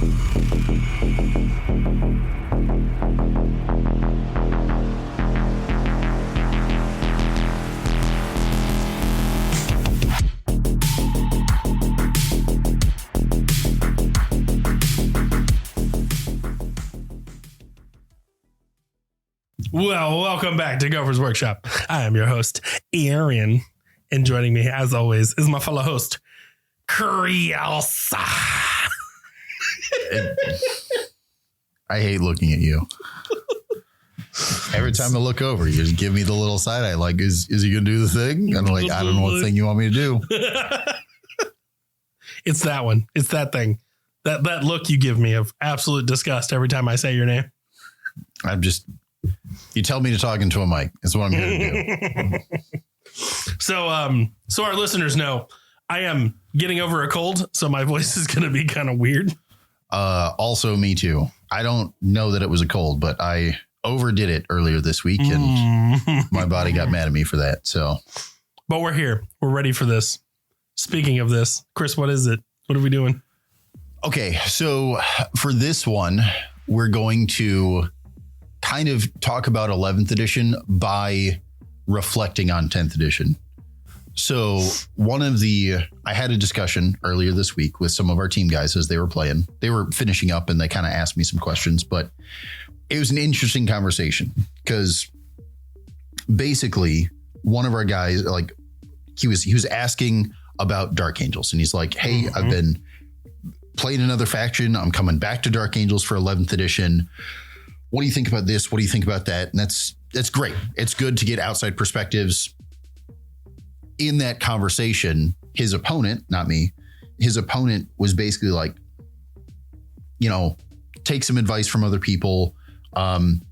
Well, welcome back to Gopher's Workshop. I am your host, Aaron, and joining me, as always, is my fellow host, Creelsa. I hate looking at you. Every time I look over, you just give me the little side eye. Like, is he going to do the thing? And I'm like, I don't know what thing you want me to do. It's that one. It's that thing. That look you give me of absolute disgust every time I say your name. You tell me to talk into a mic. That's what I'm here to do. So our listeners know I am getting over a cold, so my voice is going to be kind of weird. Also, me too. I don't know that it was a cold, but I overdid it earlier this week, and my body got mad at me for that. So, but we're here. We're ready for this. Speaking of this, Chris, what is it? What are we doing? Okay, so for this one, we're going to kind of talk about 11th edition by reflecting on 10th edition. So I had a discussion earlier this week with some of our team guys as they were playing. They were finishing up and they kind of asked me some questions, but it was an interesting conversation because basically one of our guys, like he was asking about Dark Angels, and he's like, hey, I've been playing another faction. I'm coming back to Dark Angels for 11th edition. What do you think about this? What do you think about that? And that's great. It's good to get outside perspectives. In that conversation, his opponent, not me, his opponent was basically like, take some advice from other people.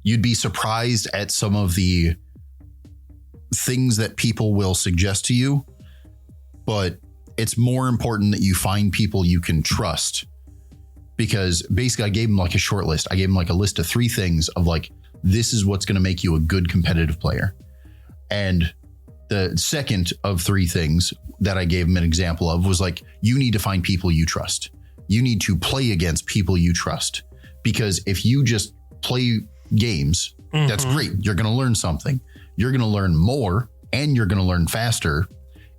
You'd be surprised at some of the things that people will suggest to you, but it's more important that you find people you can trust. Because basically I gave him like a short list. I gave him like a list of 3 things of like, this is what's going to make you a good competitive player. And the second of 3 things that I gave him an example of was like, you need to find people you trust. You need to play against people you trust. Because if you just play games, that's great. You're going to learn something. You're going to learn more and you're going to learn faster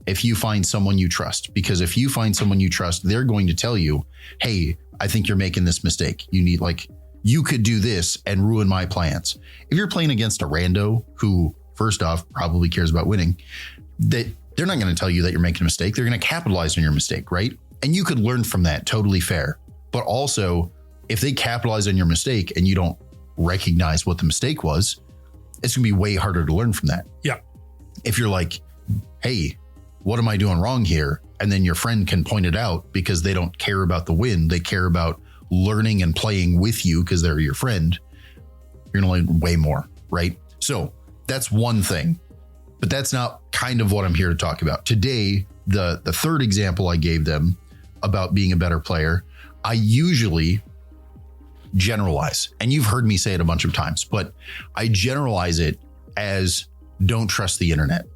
if you find someone you trust. Because if you find someone you trust, they're going to tell you, hey, I think you're making this mistake. You could do this and ruin my plans. If you're playing against a rando who, first off, probably cares about winning, that they're not going to tell you that you're making a mistake. They're going to capitalize on your mistake, right? And you could learn from that, totally fair. But also, if they capitalize on your mistake and you don't recognize what the mistake was, it's going to be way harder to learn from that. Yeah. If you're like, hey, what am I doing wrong here? And then your friend can point it out because they don't care about the win. They care about learning and playing with you because they're your friend. You're going to learn way more, right? So that's one thing, but that's not kind of what I'm here to talk about. Today, the third example I gave them about being a better player, I usually generalize, and you've heard me say it a bunch of times, but I generalize it as don't trust the internet.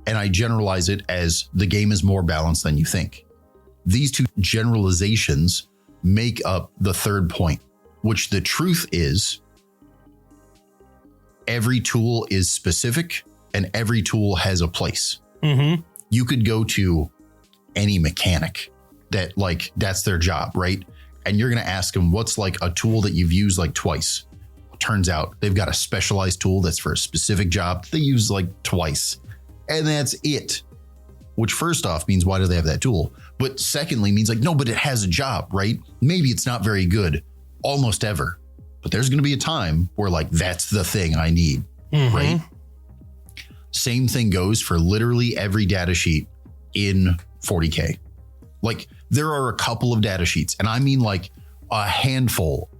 And I generalize it as the game is more balanced than you think. These 2 generalizations make up the third point, which the truth is every tool is specific and every tool has a place. You could go to any mechanic that's their job, right? And you're going to ask them what's like a tool that you've used like twice. Turns out they've got a specialized tool that's for a specific job that they use like twice. And that's it. Which first off means, why do they have that tool? But secondly means like, no, but it has a job, right? Maybe it's not very good almost ever, but there's going to be a time where like, that's the thing I need, right? Same thing goes for literally every data sheet in 40K. Like there are a couple of data sheets, and I mean like a handful,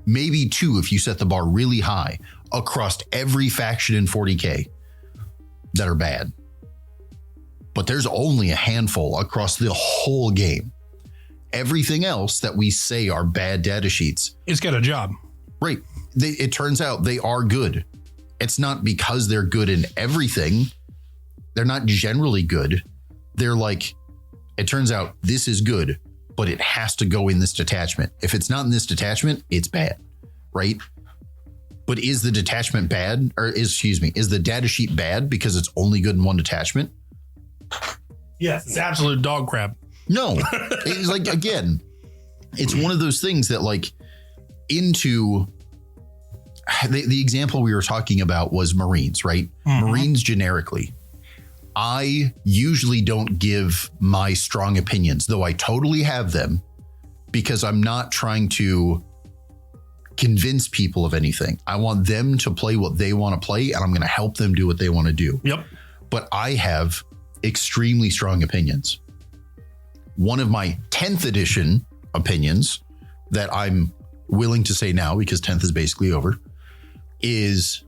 maybe 2 if you set the bar really high across every faction in 40K that are bad. But there's only a handful across the whole game. Everything else that we say are bad data sheets, it's got a job. Right. It turns out they are good. It's not because they're good in everything. They're not generally good. They're like, it turns out this is good. but it has to go in this detachment. If it's not in this detachment, it's bad, right? But is the detachment bad, or is the data sheet bad because it's only good in one detachment? Yes, it's absolute dog crap. No, it's like, again, it's one of those things that like into the example we were talking about was Marines, right? Marines generically. I usually don't give my strong opinions, though I totally have them, because I'm not trying to convince people of anything. I want them to play what they want to play, and I'm going to help them do what they want to do. Yep. But I have extremely strong opinions. One of my 10th edition opinions that I'm willing to say now, because 10th is basically over, is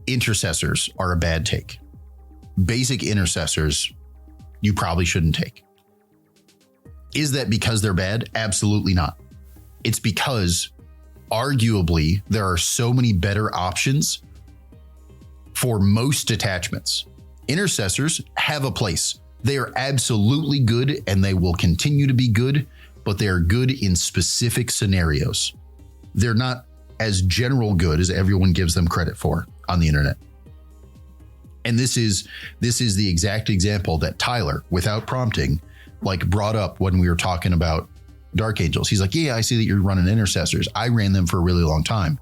intercessors are a bad take. Basic intercessors, you probably shouldn't take. Is that because they're bad? Absolutely not. It's because arguably there are so many better options for most detachments. Intercessors have a place. They are absolutely good and they will continue to be good, but they are good in specific scenarios. They're not as general good as everyone gives them credit for on the internet. And this is the exact example that Tyler, without prompting, like brought up when we were talking about Dark Angels. He's like, yeah, I see that you're running intercessors. I ran them for a really long time.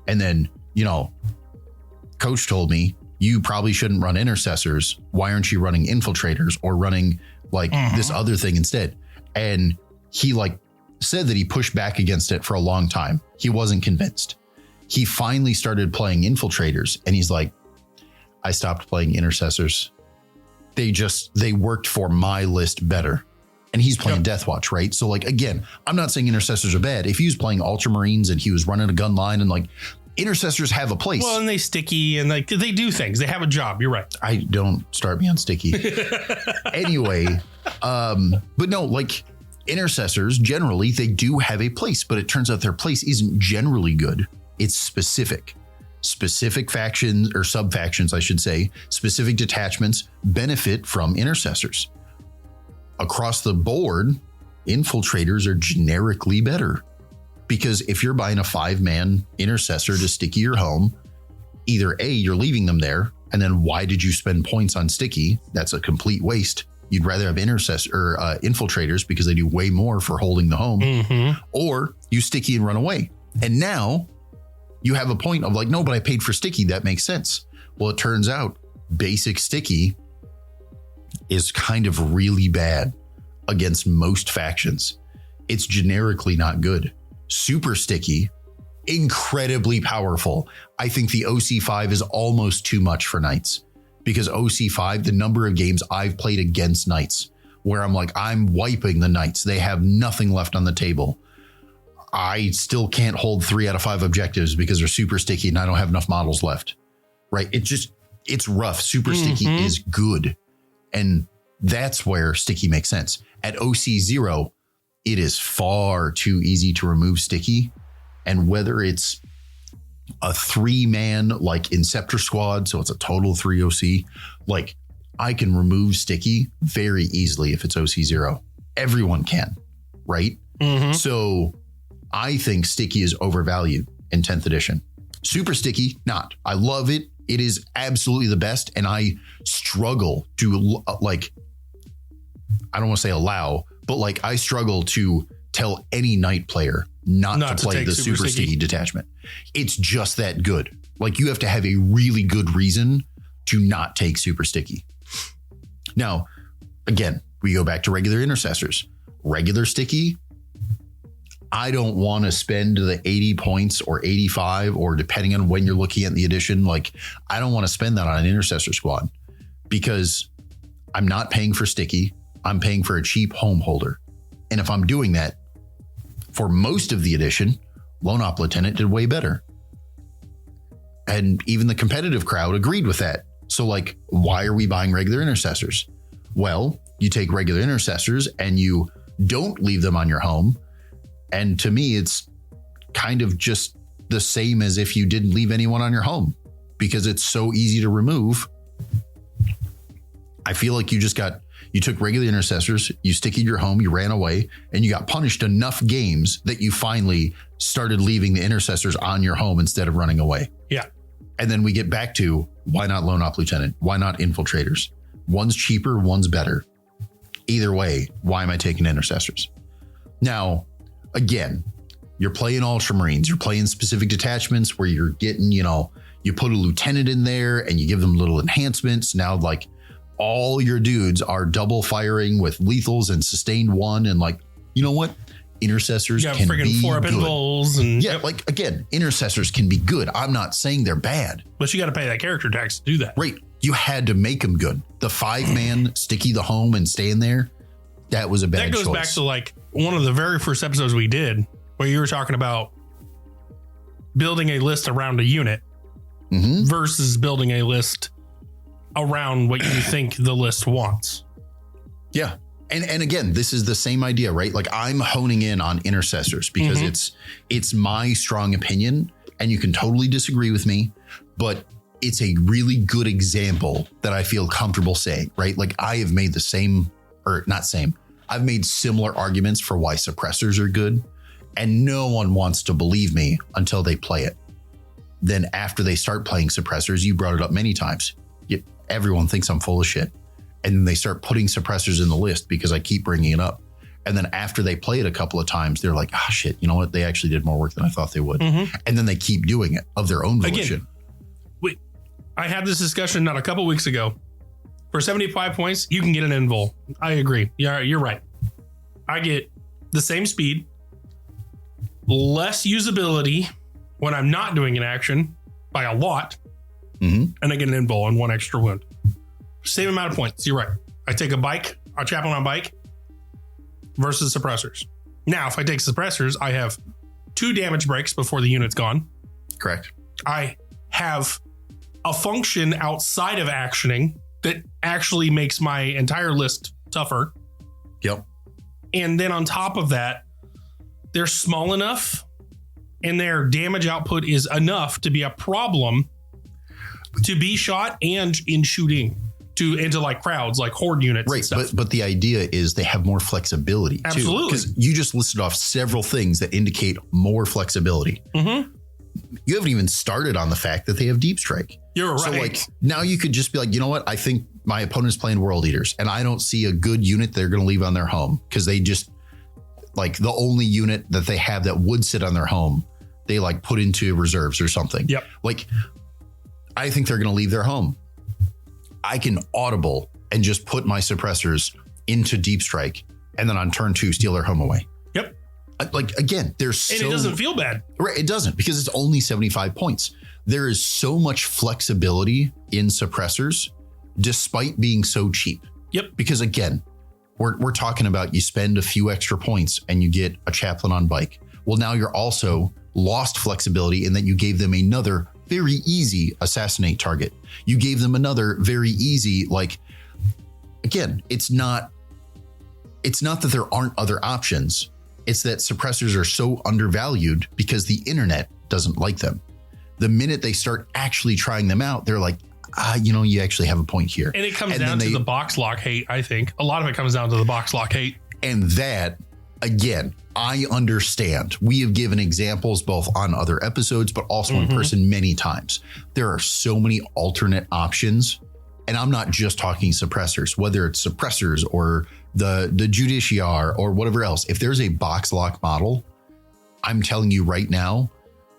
And then, coach told me, you probably shouldn't run intercessors. Why aren't you running infiltrators or running like this other thing instead? And he like said that he pushed back against it for a long time. He wasn't convinced. He finally started playing infiltrators and he's like, I stopped playing intercessors. They worked for my list better. And he's playing Deathwatch, right? So like, again, I'm not saying intercessors are bad. If he was playing Ultramarines and he was running a gun line and like, intercessors have a place. Well, and they sticky and like they do things. They have a job. You're right. I don't start me on sticky. Anyway, but no, like intercessors generally, they do have a place, but it turns out their place isn't generally good. It's specific factions or sub-factions, I should say, specific detachments benefit from intercessors. Across the board, infiltrators are generically better. Because if you're buying a 5-man intercessor to sticky your home, either A, you're leaving them there, and then why did you spend points on sticky? That's a complete waste. You'd rather have infiltrators because they do way more for holding the home, or you sticky and run away. And now you have a point of like, no, but I paid for sticky. That makes sense. Well, it turns out basic sticky is kind of really bad against most factions. It's generically not good. Super sticky, incredibly powerful. I think the OC5 is almost too much for Knights because OC5, the number of games I've played against Knights where I'm like, I'm wiping the Knights. They have nothing left on the table. I still can't hold 3 out of 5 objectives because they're super sticky and I don't have enough models left. Right? It's rough. Super sticky is good. And that's where sticky makes sense. At OC0, it is far too easy to remove sticky. And whether it's a 3-man like Inceptor squad, so it's a total 3 OC, like I can remove sticky very easily if it's OC0. Everyone can, right? So I think sticky is overvalued in 10th edition. Super sticky, not. I love it. It is absolutely the best. And I struggle to like, I don't want to say allow, but like I struggle to tell any Knight player not to play the super sticky detachment. It's just that good. Like you have to have a really good reason to not take super sticky. Now, again, we go back to regular intercessors. Regular sticky, I don't want to spend the 80 points or 85 or depending on when you're looking at the edition, like I don't want to spend that on an intercessor squad because I'm not paying for sticky. I'm paying for a cheap home holder. And if I'm doing that for most of the edition, Lone Op Lieutenant did way better. And even the competitive crowd agreed with that. So like, why are we buying regular intercessors? Well, you take regular intercessors and you don't leave them on your home. And to me, it's kind of just the same as if you didn't leave anyone on your home because it's so easy to remove. I feel like you You took regular intercessors, you stickied your home, you ran away, and you got punished enough games that you finally started leaving the intercessors on your home instead of running away. Yeah. And then we get back to, why not lone op lieutenant? Why not infiltrators? One's cheaper, one's better. Either way, why am I taking intercessors? Now, again, you're playing Ultramarines, you're playing specific detachments where you're getting, you put a lieutenant in there and you give them little enhancements. Now, like, all your dudes are double firing with lethals and sustained one. And like, you know what? Intercessors can be 4-up good. invulns and like, again, intercessors can be good. I'm not saying they're bad. But you got to pay that character tax to do that. Right. You had to make them good. The 5-man sticky the home and staying there, that was a bad choice. That goes back to like one of the very first episodes we did where you were talking about building a list around a unit versus building a list around what you think the list wants. Yeah. And again, this is the same idea, right? Like, I'm honing in on intercessors because it's my strong opinion, and you can totally disagree with me, but it's a really good example that I feel comfortable saying, right? Like, I have made I've made similar arguments for why suppressors are good, and no one wants to believe me until they play it. Then after they start playing suppressors, you brought it up many times. Everyone thinks I'm full of shit. And then they start putting suppressors in the list because I keep bringing it up. And then after they play it a couple of times, they're like, shit, you know what? They actually did more work than I thought they would. And then they keep doing it of their own volition. Again, I had this discussion not a couple weeks ago. For 75 points, you can get an invul. I agree. Yeah, you're right. I get the same speed, less usability when I'm not doing an action by a lot, and I get an invul and 1 extra wound. Same amount of points. You're right. I take a chaplain on bike versus suppressors. Now, if I take suppressors, I have 2 damage breaks before the unit's gone. Correct. I have a function outside of actioning that actually makes my entire list tougher. Yep. And then on top of that, they're small enough and their damage output is enough to be a problem to be shot and in shooting into like crowds, like horde units. Right. And stuff. But the idea is they have more flexibility. Absolutely. Because you just listed off several things that indicate more flexibility. You haven't even started on the fact that they have deep strike. You're right. So like now you could just be like, you know what? I think my opponent's playing World Eaters and I don't see a good unit they're going to leave on their home because they just like the only unit that they have that would sit on their home, they like put into reserves or something. Yep. Like I think they're going to leave their home. I can audible and just put my suppressors into deep strike and then on turn 2 steal their home away. Yep. Like again, it doesn't feel bad. Right. It doesn't because it's only 75 points. There is so much flexibility in suppressors despite being so cheap. Yep. Because again, we're talking about you spend a few extra points and you get a chaplain on bike. Well, now you're also lost flexibility in that you gave them another very easy assassinate target. You gave them another very easy, like, again, it's not that there aren't other options. It's that suppressors are so undervalued because the internet doesn't like them. The minute they start actually trying them out, they're like, you actually have a point here. And it comes down to the box lock hate, I think. A lot of it comes down to the box lock hate. And that, again, I understand. We have given examples both on other episodes, but also in person many times. There are so many alternate options. And I'm not just talking suppressors, whether it's suppressors or the Judiciar or whatever else. If there's a box lock model, I'm telling you right now,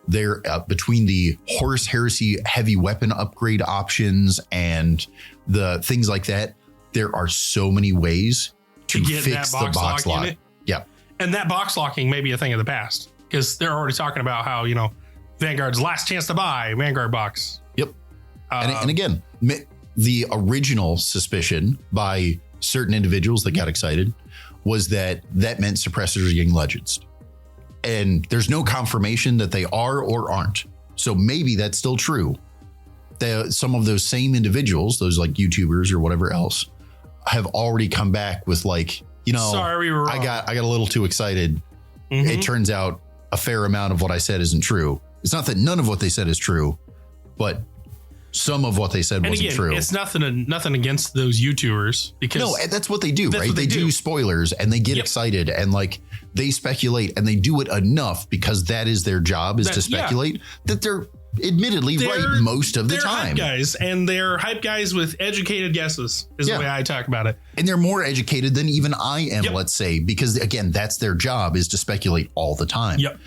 they're between the Horus Heresy heavy weapon upgrade options and the things like that. There are so many ways to fix the box lock. Yeah. And that box locking may be a thing of the past because they're already talking about how, Vanguard's last chance to buy Vanguard box. Yep. And again, the original suspicion by certain individuals that got excited was that meant suppressors are getting legends. And there's no confirmation that they are or aren't. So maybe that's still true. Some of those same individuals, those like YouTubers or whatever else, have already come back with like, sorry, we were wrong. I got a little too excited. It turns out a fair amount of what I said isn't true. It's not that none of what they said is true, but some of what they said wasn't true. It's nothing against those YouTubers because no, that's what they do, right? They do spoilers and they get excited and like they speculate and they do it enough because that is their job is to speculate that they're admittedly right most of the time. Hype guys, and they're hype guys with educated guesses is the way I talk about it. And they're more educated than even I am, let's say, because again, that's their job is to speculate all the time. Yep.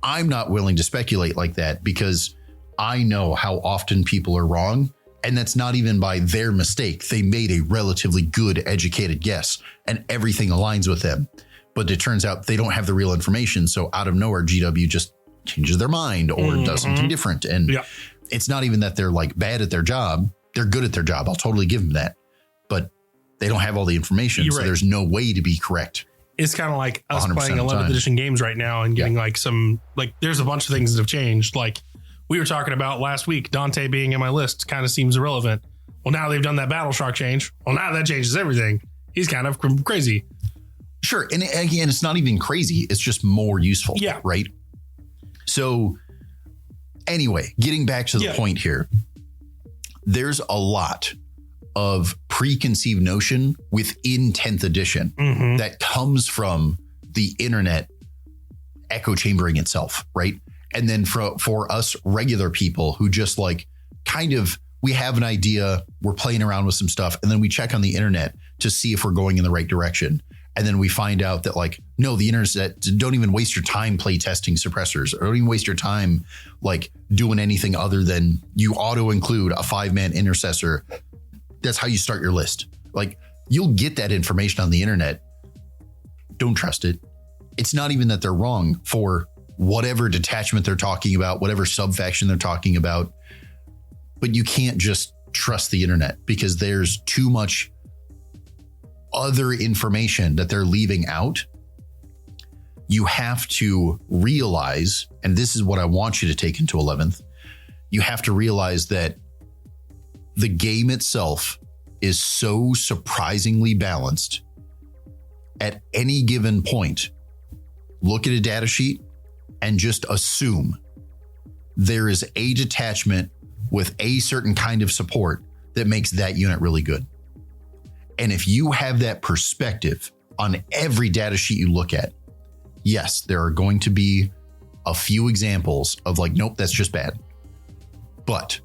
I'm not willing to speculate like that because I know how often people are wrong. And that's not even by their mistake. They made a relatively good educated guess and everything aligns with them. But it turns out they don't have the real information. So out of nowhere, GW just changes their mind or does something different. And it's not even that they're like bad at their job. They're good at their job. I'll totally give them that. But they don't have all the information. So there's no way to be correct. It's kind of like us playing 11th edition games right now and getting like some, like there's a bunch of things that have changed. Like we were talking about last week, Dante being in my list kind of seems irrelevant. Well, now they've done that Battle Shock change. Well, now that changes everything. He's kind of crazy. Sure. And again, it's not even crazy. It's just more useful. Yeah. Right. So anyway, getting back to the point here, there's a lot of preconceived notion within 10th edition that comes from the internet echo chambering itself. Right. And then for us regular people who just like kind of, we have an idea, we're playing around with some stuff, and then we check on the internet to see if we're going in the right direction. And then we find out that like, no, the internet, don't even waste your time play testing suppressors or don't even waste your time like doing anything other than you auto include a 5-man intercessor. That's how you start your list. Like you'll get that information on the internet. Don't trust it. It's not even that they're wrong for whatever detachment they're talking about, whatever subfaction they're talking about. But you can't just trust the internet because there's too much other information that they're leaving out. You have to realize, and this is what I want you to take into 11th, you have to realize that the game itself is so surprisingly balanced. At any given point, look at a data sheet and just assume there is a detachment with a certain kind of support that makes that unit really good. And if you have that perspective on every data sheet you look at, yes, there are going to be a few examples of like, nope, that's just bad. But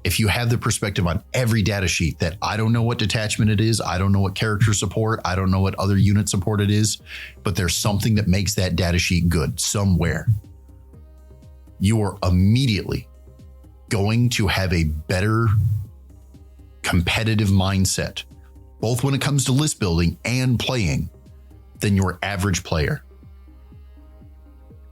if you have the perspective on every data sheet that I don't know what detachment it is, I don't know what character support, I don't know what other unit support it is, but there's something that makes that data sheet good somewhere, you are immediately going to have a better competitive mindset, both when it comes to list building and playing, than your average player.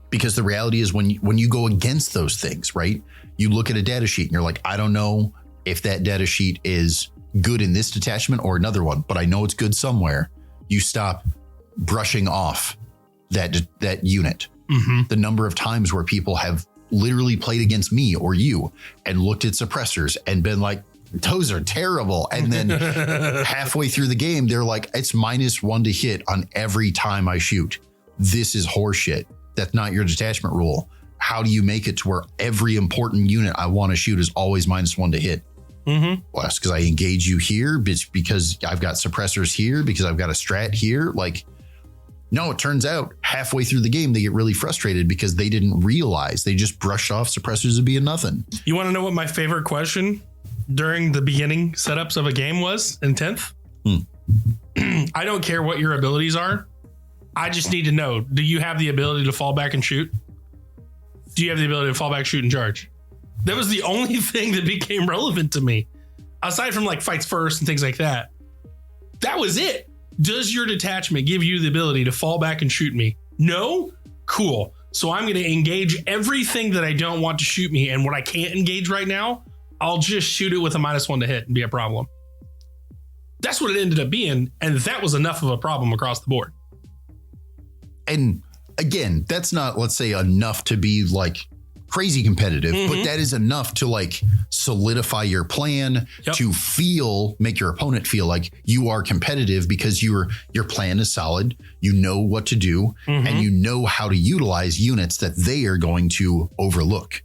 Because the reality is when you go against those things, right? You look at a data sheet and you're like, I don't know if that data sheet is good in this detachment or another one, but I know it's good somewhere. You stop brushing off that unit. The number of times where people have literally played against me or you and looked at suppressors and been like, those are terrible. And then halfway through the game, they're like, it's -1 to hit on every time I shoot. This is horseshit. That's not your detachment rule. How do you make it to where every important unit I want to shoot is always -1 to hit? Well, that's because I engage you here, because I've got suppressors here, because I've got a strat here. Like, no, it turns out halfway through the game, they get really frustrated because they didn't realize they just brushed off suppressors as being nothing. You want to know what my favorite question during the beginning setups of a game was in 10th? I don't care what your abilities are. I just need to know, do you have the ability to fall back and shoot? Do you have the ability to fall back, shoot, and charge? That was the only thing that became relevant to me. Aside from like fights first and things like that. That was it. Does your detachment give you the ability to fall back and shoot me? No? Cool. So I'm going to engage everything that I don't want to shoot me. And what I can't engage right now, I'll just shoot it with a -1 to hit and be a problem. That's what it ended up being. And that was enough of a problem across the board. And again, that's not, let's say, enough to be like crazy competitive, but that is enough to like solidify your plan, to make your opponent feel like you are competitive because your plan is solid. You know what to do and you know how to utilize units that they are going to overlook.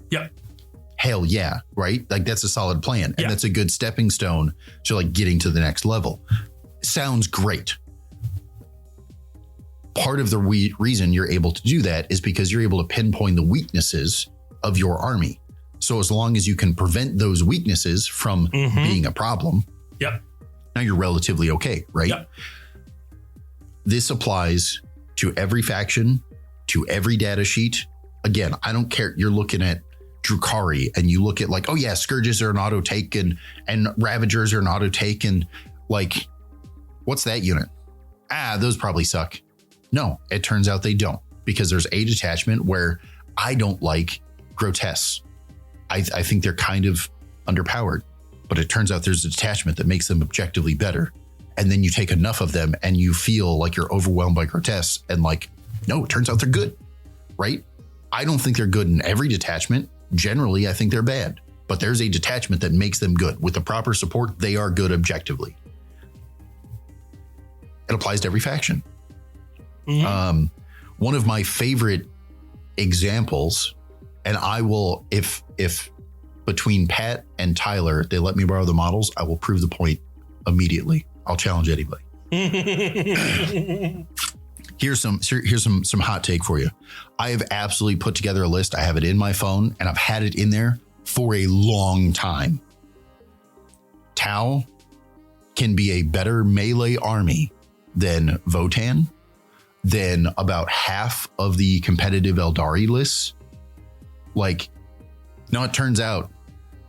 hell yeah, right? Like that's a solid plan. And Yeah. that's a good stepping stone to like getting to the next level. Sounds great. Part of the reason you're able to do that is because you're able to pinpoint the weaknesses of your army. So as long as you can prevent those weaknesses from being a problem, Yep. now you're relatively okay, right? Yep. This applies to every faction, to every data sheet. Again, I don't care. You're looking at Drukhari and you look at like, oh yeah, Scourges are an auto take and Ravagers are an auto take. And like, what's that unit? Those probably suck. No, it turns out they don't, because there's a detachment where I don't like Grotesques. I think they're kind of underpowered, but it turns out there's a detachment that makes them objectively better. And then you take enough of them and you feel like you're overwhelmed by Grotesques and like, no, it turns out they're good, right? I don't think they're good in every detachment. Generally, I think they're bad, but there's a detachment that makes them good. With the proper support, they are good objectively. It applies to every faction. One of my favorite examples, and I will, if between Pat and Tyler, they let me borrow the models, I will prove the point immediately. I'll challenge anybody. Here's some hot take for you. I have absolutely put together a list. I have it in my phone and I've had it in there for a long time. Tau can be a better melee army than Votann, than about half of the competitive Eldari lists. Like, no, it turns out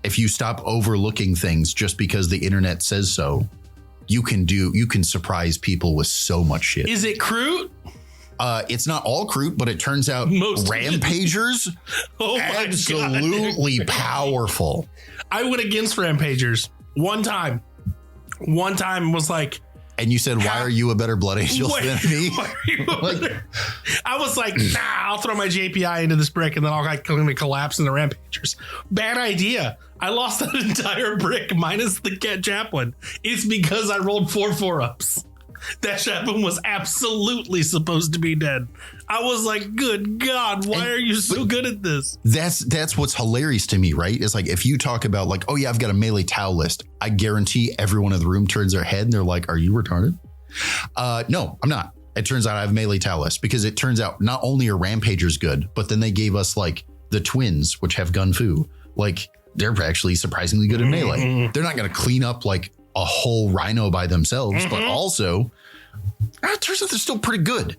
if you stop overlooking things just because the internet says so, you can surprise people with so much shit. Is it Kroot? It's not all Kroot, but it turns out Rampagers, absolutely powerful. I went against Rampagers one time. One time was like, and you said, why are you a better Blood Angel than me? I was like, nah, I'll throw my JPI into this brick and then I'll like collapse into Rampagers. Bad idea. I lost that entire brick minus the Chaplain. It's because I rolled 4 4-ups. That Chaplain was absolutely supposed to be dead. I was like, good God, why are you so good at this? That's what's hilarious to me, right? It's like, if you talk about like, oh yeah, I've got a melee Tau list, I guarantee everyone in the room turns their head and they're like, are you retarded? No, I'm not. It turns out I have melee Tau list, because it turns out not only are Rampagers good, but then they gave us like the twins, which have Gun Fu. Like, they're actually surprisingly good in melee. They're not going to clean up like a whole Rhino by themselves, but also it turns out they're still pretty good.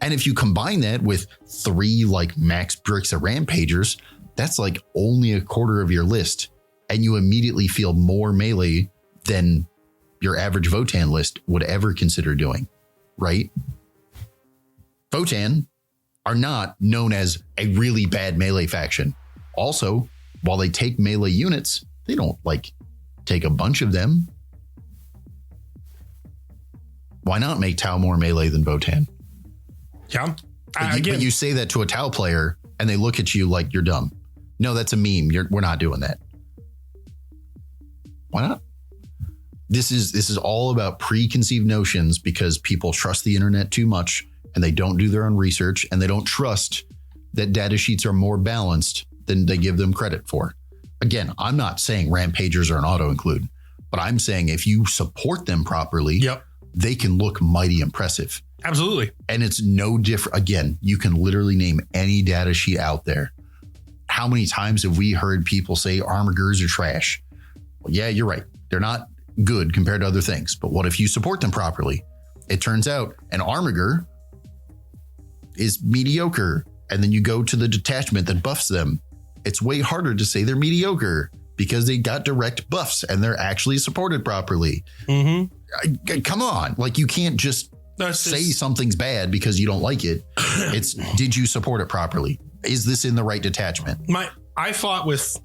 And if you combine that with 3 like max bricks of Rampagers, that's like only a quarter of your list. And you immediately feel more melee than your average Votann list would ever consider doing, right? Votann are not known as a really bad melee faction. Also, while they take melee units, they don't like take a bunch of them. Why not make Tau more melee than Votann? Yeah. But you say that to a Tau player and they look at you like you're dumb. No, that's a meme. We're not doing that. Why not? This is all about preconceived notions, because people trust the internet too much and they don't do their own research, and they don't trust that data sheets are more balanced than they give them credit for. Again, I'm not saying Rampagers are an auto include, but I'm saying if you support them properly, they can look mighty impressive. Absolutely. And it's no different. Again, you can literally name any data sheet out there. How many times have we heard people say Armigers are trash? Well, yeah, you're right. They're not good compared to other things. But what if you support them properly? It turns out an Armiger is mediocre. And then you go to the detachment that buffs them. It's way harder to say they're mediocre because they got direct buffs and they're actually supported properly. Come on. Like, you can't just say something's bad because you don't like it. It's, did you support it properly? Is this in the right detachment? I fought with,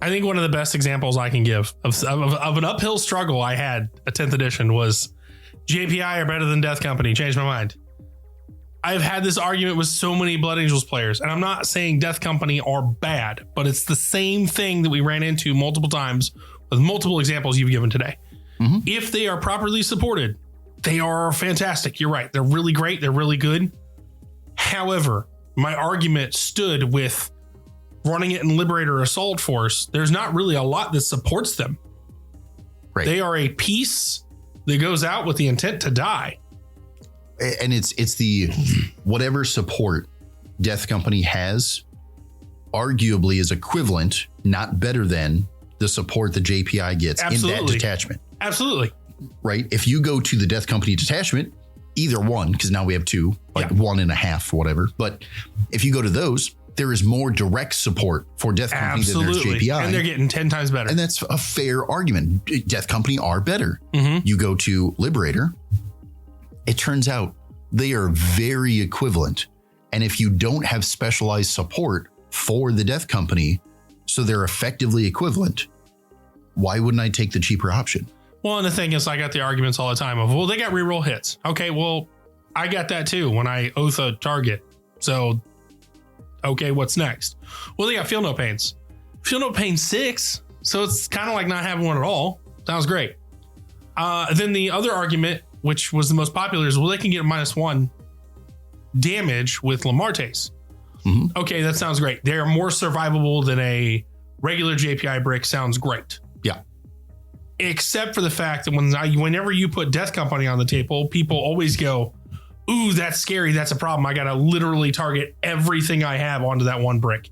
I think one of the best examples I can give of an uphill struggle I had at 10th edition was JPI are better than Death Company. Changed my mind. I've had this argument with so many Blood Angels players, and I'm not saying Death Company are bad, but it's the same thing that we ran into multiple times with multiple examples you've given today. If they are properly supported, they are fantastic. You're right. They're really great. They're really good. However, my argument stood with running it in Liberator Assault Force, there's not really a lot that supports them. Right. They are a piece that goes out with the intent to die. And it's the whatever support Death Company has arguably is equivalent, not better than the support the JPI gets in that detachment. Absolutely. Right. If you go to the Death Company detachment, either one, because now we have two, like 1.5 or whatever. But if you go to those, there is more direct support for Death Company than there's JPI. And they're getting 10 times better. And that's a fair argument. Death Company are better. Mm-hmm. You go to Liberator, it turns out they are very equivalent. And if you don't have specialized support for the Death Company, so they're effectively equivalent, why wouldn't I take the cheaper option? Well, and the thing is, I got the arguments all the time of, well, they got reroll hits. Okay, well, I got that too when I oath a target. So, okay, what's next? Well, they got Feel No Pains. Feel No Pain 6. So it's kind of like not having one at all. Sounds great. Then the other argument, which was the most popular, is, well, they can get a -1 damage with Lamartes. Mm-hmm. Okay, that sounds great. They're more survivable than a regular JPI brick. Sounds great. Yeah. Except for the fact that whenever you put Death Company on the table, people always go, ooh, that's scary. That's a problem. I got to literally target everything I have onto that one brick.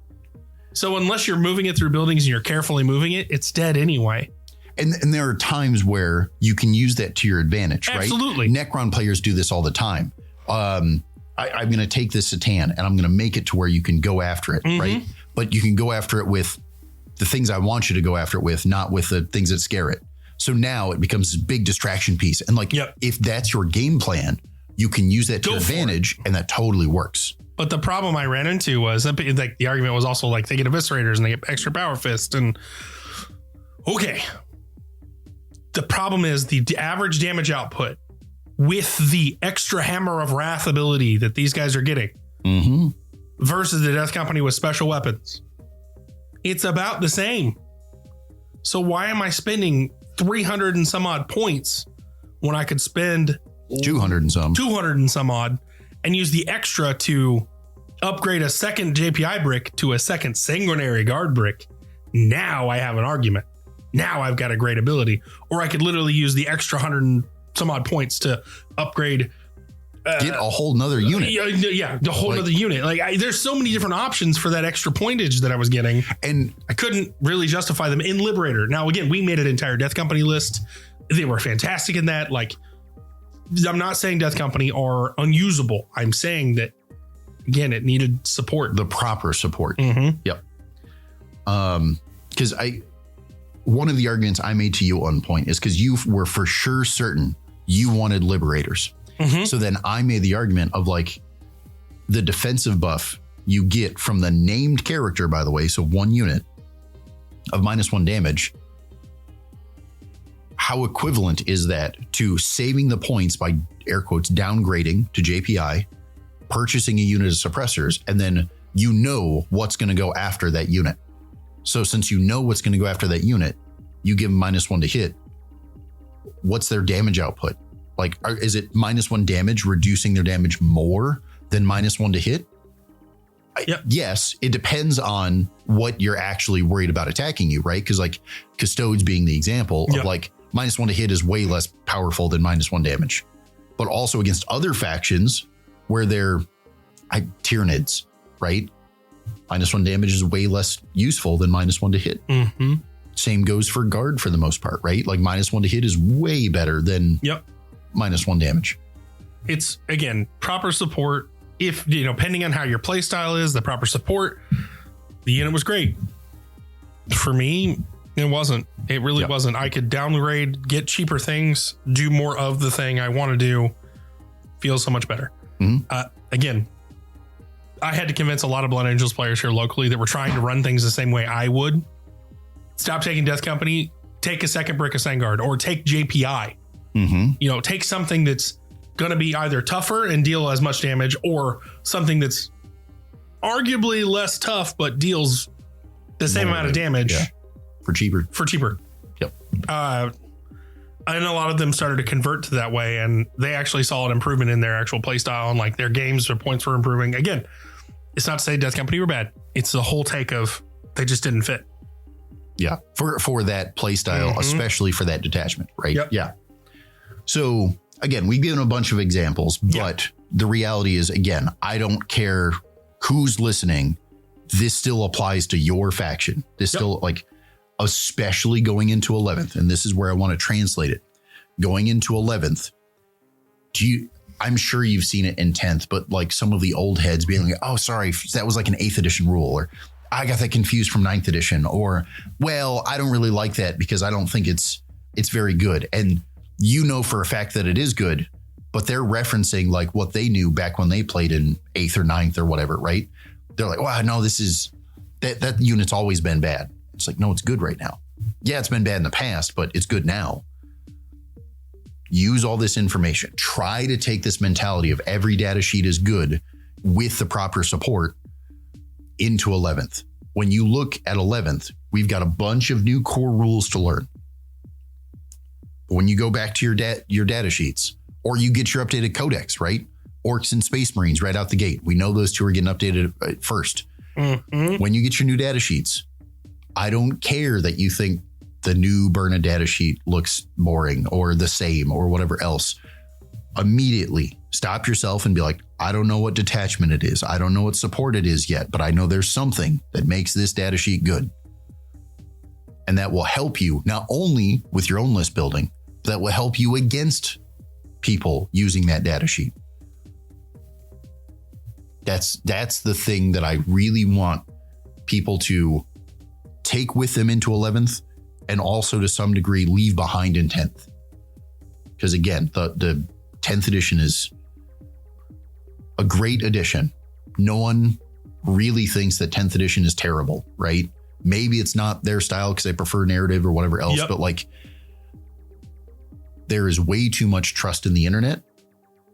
So unless you're moving it through buildings and you're carefully moving it, it's dead anyway. And there are times where you can use that to your advantage, right? Absolutely. Necron players do this all the time. I'm going to take this Satan and I'm going to make it to where you can go after it, right? But you can go after it with the things I want you to go after it with, not with the things that scare it. So now it becomes this big distraction piece. And like, if that's your game plan, you can use that to your advantage, and that totally works. But the problem I ran into was like the argument was also like they get eviscerators and they get extra power fist. And okay, the problem is the average damage output with the extra Hammer of Wrath ability that these guys are getting versus the Death Company with special weapons. It's about the same. So why am I spending 300 and some odd points when I could spend 200 and some odd and use the extra to upgrade a second JPI brick to a second Sanguinary Guard brick? Now I have an argument. Now I've got a great ability. Or I could literally use the extra 100 and some odd points to upgrade. Get a whole nother unit. Yeah, the whole nother unit. Like there's so many different options for that extra pointage that I was getting. And I couldn't really justify them in Liberator. Now, again, we made an entire Death Company list. They were fantastic in that. Like, I'm not saying Death Company are unusable. I'm saying that, again, it needed support. The proper support. Mm-hmm. Yep. Because one of the arguments I made to you at one point is because you were for sure certain you wanted Liberators. Mm-hmm. So then I made the argument of like the defensive buff you get from the named character, by the way. So 1 unit of -1 damage. How equivalent is that to saving the points by air quotes downgrading to JPI, purchasing a unit of suppressors, and then you know what's going to go after that unit. So since you know what's going to go after that unit, you give them -1 to hit. What's their damage output? Like, is it -1 damage, reducing their damage more than -1 to hit? Yes, it depends on what you're actually worried about attacking you, right? Because like Custodes being the example of like -1 to hit is way less powerful than -1 damage. But also against other factions where they're Tyranids, right? -1 damage is way less useful than -1 to hit. Mm-hmm. Same goes for guard for the most part, right? Like -1 to hit is way better than -1 damage. It's, again, proper support. If, depending on how your play style is, the proper support, the unit was great. For me, it wasn't. It really wasn't. I could downgrade, get cheaper things, do more of the thing I want to do. Feels so much better. Mm-hmm. Again, I had to convince a lot of Blood Angels players here locally that were trying to run things the same way I would. Stop taking Death Company, take a second brick of Sangard, or take JPI. Mm-hmm. Take something that's going to be either tougher and deal as much damage, or something that's arguably less tough but deals the same amount of damage for cheaper. Yep. And a lot of them started to convert to that way, and they actually saw an improvement in their actual play style, and like their games or points were improving. Again, It's not to say Death Company were bad. It's the whole take of they just didn't fit. Yeah. For that play style, especially for that detachment, right? Yep. Yeah. So again, we've given a bunch of examples, but the reality is, again, I don't care who's listening. This still applies to your faction. This still, like, especially going into 11th. And this is where I want to translate it. Going into 11th, I'm sure you've seen it in 10th, but like some of the old heads being like, oh, sorry, that was like an 8th edition rule, or I got that confused from 9th edition, or, well, I don't really like that because I don't think it's very good. And you know for a fact that it is good, but they're referencing like what they knew back when they played in 8th or 9th or whatever, right? They're like, wow, no, this is that unit's always been bad. It's like, no, it's good right now. Yeah, it's been bad in the past, but it's good now. Use all this information. Try to take this mentality of every data sheet is good with the proper support into 11th. When you look at 11th, we've got a bunch of new core rules to learn. But when you go back to your data sheets, or you get your updated codex, right? Orcs and Space Marines right out the gate. We know those two are getting updated first. When you get your new data sheets, I don't care that you think the new Burna data sheet looks boring or the same or whatever else. Immediately stop yourself and be like, I don't know what detachment it is. I don't know what support it is yet, but I know there's something that makes this data sheet good. And that will help you not only with your own list building, but that will help you against people using that data sheet. That's the thing that I really want people to take with them into 11th, and also to some degree leave behind in 10th. Because again, the 10th edition is a great edition. No one really thinks that 10th edition is terrible, right? Maybe it's not their style because they prefer narrative or whatever else, but like there is way too much trust in the internet.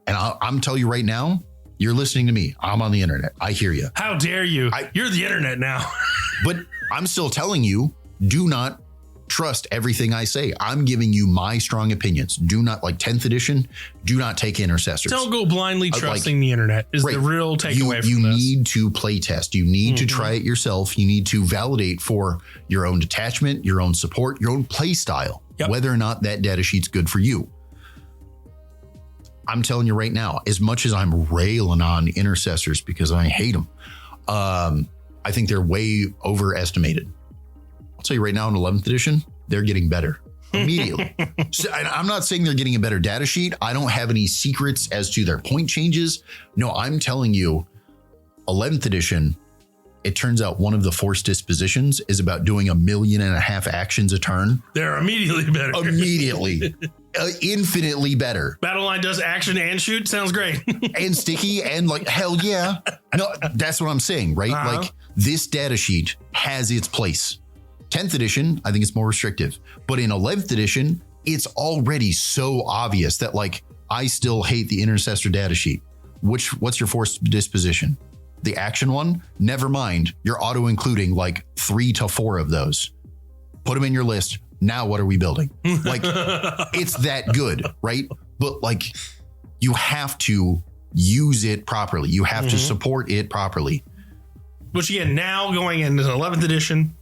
And I'm telling you right now, you're listening to me. I'm on the internet. I hear you. How dare you? You're the internet now. But I'm still telling you, do not trust everything I say. I'm giving you my strong opinions. Do not, like 10th edition, do not take intercessors. Don't go blindly trusting the internet is the real takeaway from this. You need to play test. You need to try it yourself. You need to validate for your own detachment, your own support, your own play style, whether or not that data sheet's good for you. I'm telling you right now, as much as I'm railing on intercessors because I hate them, I think they're way overestimated. I'll tell you right now, in 11th edition, they're getting better immediately. So, I'm not saying they're getting a better data sheet. I don't have any secrets as to their point changes. No, I'm telling you, 11th edition, it turns out one of the force dispositions is about doing 1.5 million actions a turn. They're immediately better. Immediately. Infinitely better. Battle line does action and shoot. Sounds great. And sticky and like, hell yeah. No, that's what I'm saying, right? Like this data sheet has its place. 10th edition, I think it's more restrictive. But in 11th edition, it's already so obvious that like, I still hate the intercessor data sheet. What's your force disposition? The action one? Never mind. You're auto including like 3 to 4 of those. Put them in your list. Now what are we building? Like it's that good, right? But like you have to use it properly. You have to support it properly. Which again, now going into 11th edition,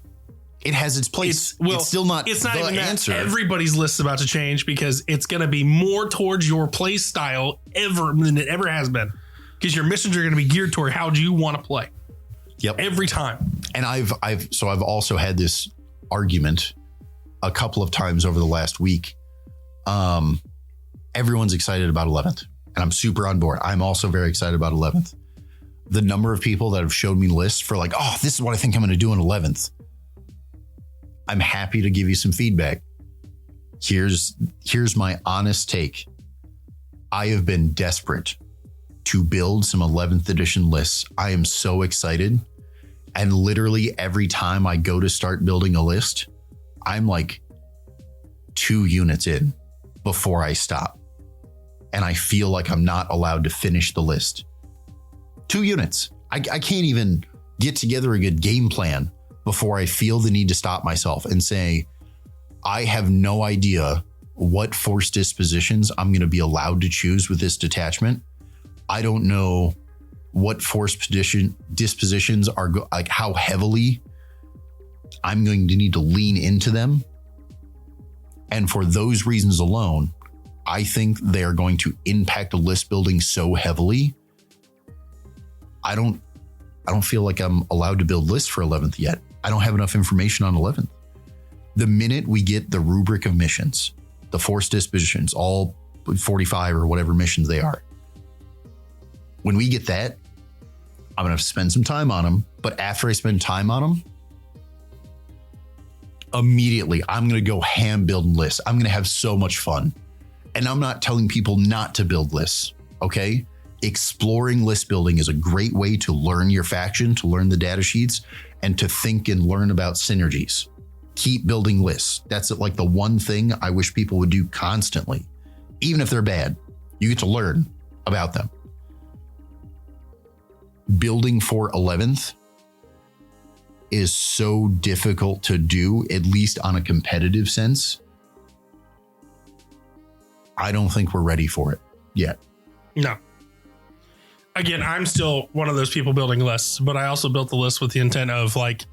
it has its place. It's still not. It's not the even answer. Everybody's list is about to change because it's going to be more towards your play style than it ever has been. Because your missions are going to be geared toward how do you want to play. Yep. Every time. And I've also had this argument a couple of times over the last week. Everyone's excited about 11th, and I'm super on board. I'm also very excited about 11th. The number of people that have showed me lists for like, oh, this is what I think I'm going to do in 11th. I'm happy to give you some feedback. Here's my honest take. I have been desperate to build some 11th edition lists. I am so excited. And literally every time I go to start building a list, I'm like 2 units in before I stop. And I feel like I'm not allowed to finish the list. 2 units. I can't even get together a good game plan before I feel the need to stop myself and say, I have no idea what force dispositions I'm going to be allowed to choose with this detachment. I don't know what force dispositions are like how heavily I'm going to need to lean into them. And for those reasons alone, I think they are going to impact the list building so heavily. I don't feel like I'm allowed to build lists for 11th yet. I don't have enough information on 11th. The minute we get the rubric of missions, the force dispositions, all 45 or whatever missions they are, when we get that, I'm going to spend some time on them. But after I spend time on them, immediately I'm going to go ham building lists. I'm going to have so much fun. And I'm not telling people not to build lists, okay? Exploring list building is a great way to learn your faction, to learn the data sheets, and to think and learn about synergies. Keep building lists. That's like the one thing I wish people would do constantly. Even if they're bad, you get to learn about them. Building for 11th is so difficult to do, at least on a competitive sense. I don't think we're ready for it yet. No. Again, I'm still one of those people building lists, but I also built the list with the intent of like,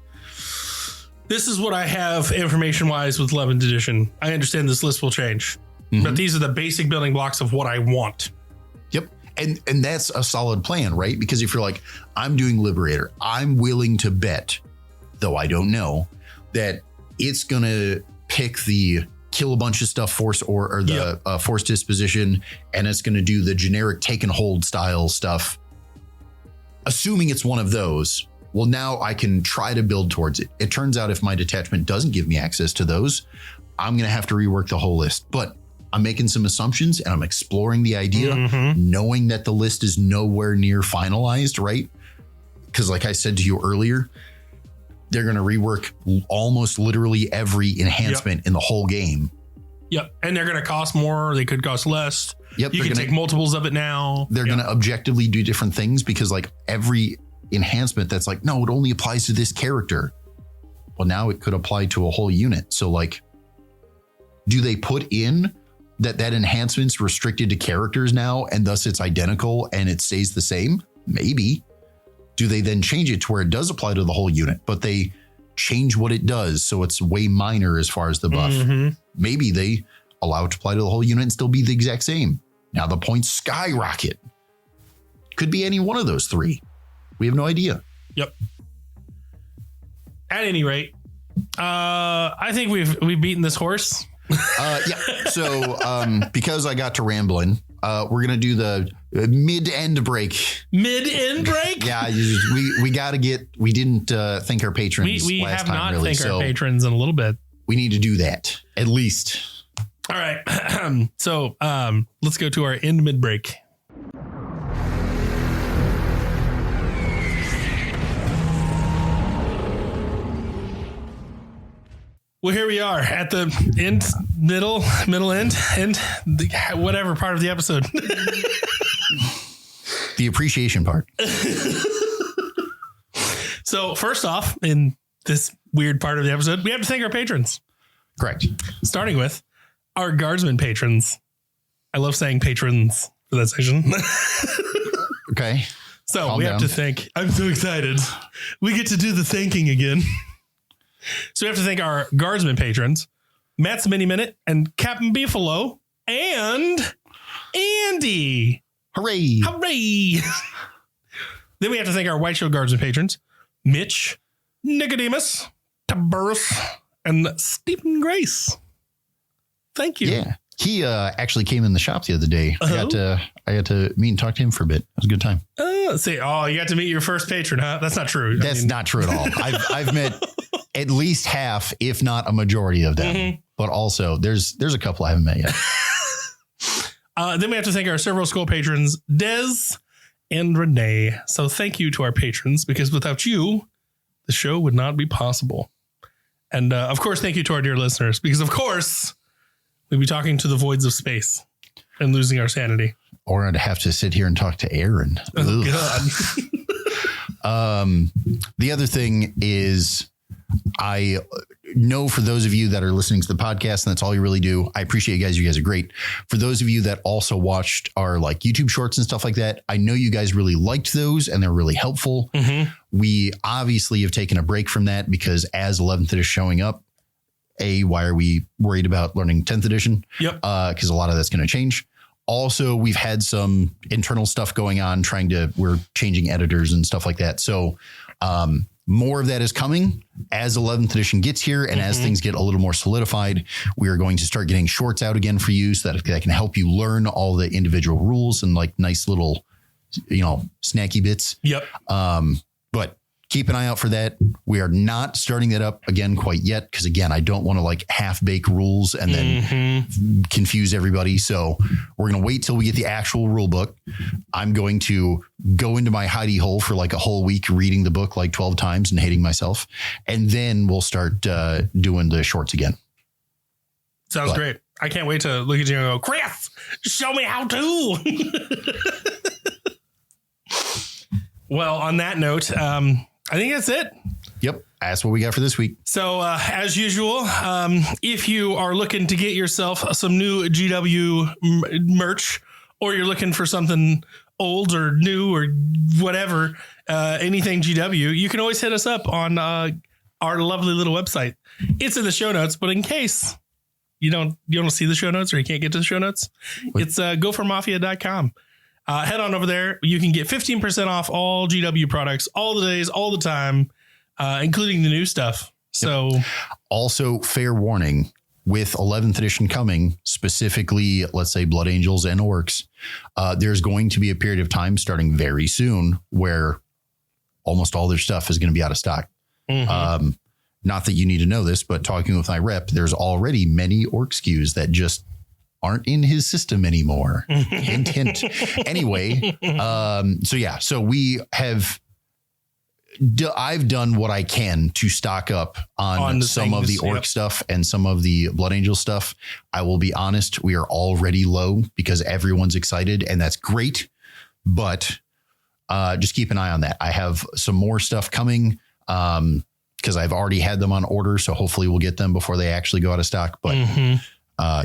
this is what I have information wise with 11th edition. I understand this list will change, but these are the basic building blocks of what I want. Yep. And that's a solid plan, right? Because if you're like, I'm doing Liberator, I'm willing to bet, though I don't know, that it's going to pick the kill a bunch of stuff force or the force disposition, and it's going to do the generic take and hold style stuff. Assuming it's one of those, well, now I can try to build towards it. It turns out if my detachment doesn't give me access to those, I'm going to have to rework the whole list. But I'm making some assumptions and I'm exploring the idea, knowing that the list is nowhere near finalized, right? Because like I said to you earlier, they're going to rework almost literally every enhancement in the whole game. Yep. And they're going to cost more. They could cost less. Yep. You can take multiples of it now. They're going to objectively do different things because like every enhancement that's like, no, it only applies to this character. Well, now it could apply to a whole unit. So like, do they put in that enhancement's restricted to characters now and thus it's identical and it stays the same? Maybe. Do they then change it to where it does apply to the whole unit, but they change what it does so it's way minor as far as the buff? Maybe they allow it to apply to the whole unit and still be the exact same. Now the points skyrocket. Could be any one of those three. We have no idea. Yep. At any rate, I think we've beaten this horse. Yeah. So because I got to rambling, we're gonna do the mid-end break. Mid-end break? Yeah, we got to get. We didn't thank our patrons. We last have time, not really, thanked our patrons in a little bit. We need to do that at least. All right. So let's go to our end mid break. Well, here we are at the end, middle end, and whatever part of the episode. The appreciation part. So first off, in this weird part of the episode, we have to thank our patrons. Correct. Starting with our guardsman patrons. I love saying patrons for that section. Okay. So Calm we down. have to thank. I'm so excited. We get to do the thanking again. So we have to thank our guardsman patrons, Matt's Mini Minute and Captain Beefalo and Andy. Hooray. Hooray. Then we have to thank our White Shield guardsman patrons, Mitch, Nicodemus, Taburus, and Stephen Grace. Thank you. Yeah. He actually came in the shop the other day. I got to meet and talk to him for a bit. It was a good time. You got to meet your first patron, huh? That's not true. That's not true at all. I've met at least half, if not a majority of them. But also there's a couple I haven't met yet. Then we have to thank our Servo School patrons, Des and Renee. So thank you to our patrons, because without you, the show would not be possible. And of course, thank you to our dear listeners, because of course, we'd be talking to the voids of space and losing our sanity. Or I'd have to sit here and talk to Aaron. Oh, God. The other thing is I know for those of you that are listening to the podcast, and that's all you really do, I appreciate you guys. You guys are great. For those of you that also watched our like YouTube shorts and stuff like that, I know you guys really liked those and they're really helpful. Mm-hmm. We obviously have taken a break from that because as 11th edition showing up, why are we worried about learning 10th edition? Yep. Because a lot of that's going to change. Also, we've had some internal stuff going on we're changing editors and stuff like that. So more of that is coming as 11th edition gets here. And as things get a little more solidified, we are going to start getting shorts out again for you so that can help you learn all the individual rules and like nice little, snacky bits. Yep. But keep an eye out for that. We are not starting that up again quite yet because, again, I don't want to like half bake rules and then confuse everybody. So we're going to wait till we get the actual rule book. I'm going to go into my hidey hole for like a whole week reading the book like 12 times and hating myself. And then we'll start doing the shorts again. Sounds great. I can't wait to look at you and go, Chris, show me how to. Well, on that note, I think that's it. Yep. That's what we got for this week. So as usual, if you are looking to get yourself some new GW merch, or you're looking for something old or new or whatever, anything GW, you can always hit us up on our lovely little website. It's in the show notes, but in case you don't see the show notes or you can't get to the show notes, it's gophermafia.com. Head on over there. You can get 15% off all GW products all the days, all the time, including the new stuff. So also fair warning with 11th edition coming, specifically, let's say Blood Angels and Orcs. There's going to be a period of time starting very soon where almost all their stuff is going to be out of stock. Mm-hmm. Not that you need to know this, but talking with my rep, there's already many Orc SKUs that just aren't in his system anymore. Hint, hint. Anyway, so we have, I've done what I can to stock up on some of the Orc stuff and some of the Blood Angel stuff. I will be honest, we are already low because everyone's excited and that's great, but just keep an eye on that. I have some more stuff coming because I've already had them on order. So hopefully we'll get them before they actually go out of stock. But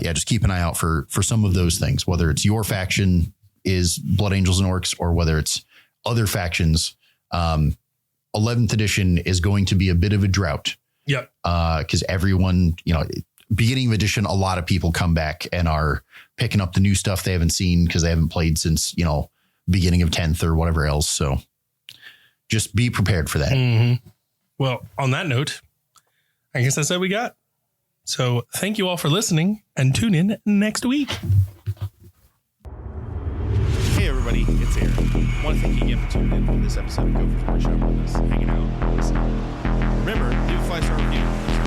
just keep an eye out for some of those things, whether it's your faction is Blood Angels and Orcs or whether it's other factions. 11th edition is going to be a bit of a drought. Yep. Because everyone, beginning of edition, a lot of people come back and are picking up the new stuff they haven't seen because they haven't played since, beginning of 10th or whatever else. So just be prepared for that. Mm-hmm. Well, on that note, I guess that's all we got. So thank you all for listening and tune in next week. Hey everybody, it's Aaron. I want to thank you again for tuning in for this episode of Gopher's Workshop with us, hanging out, listening. Remember, leave a 5-star review.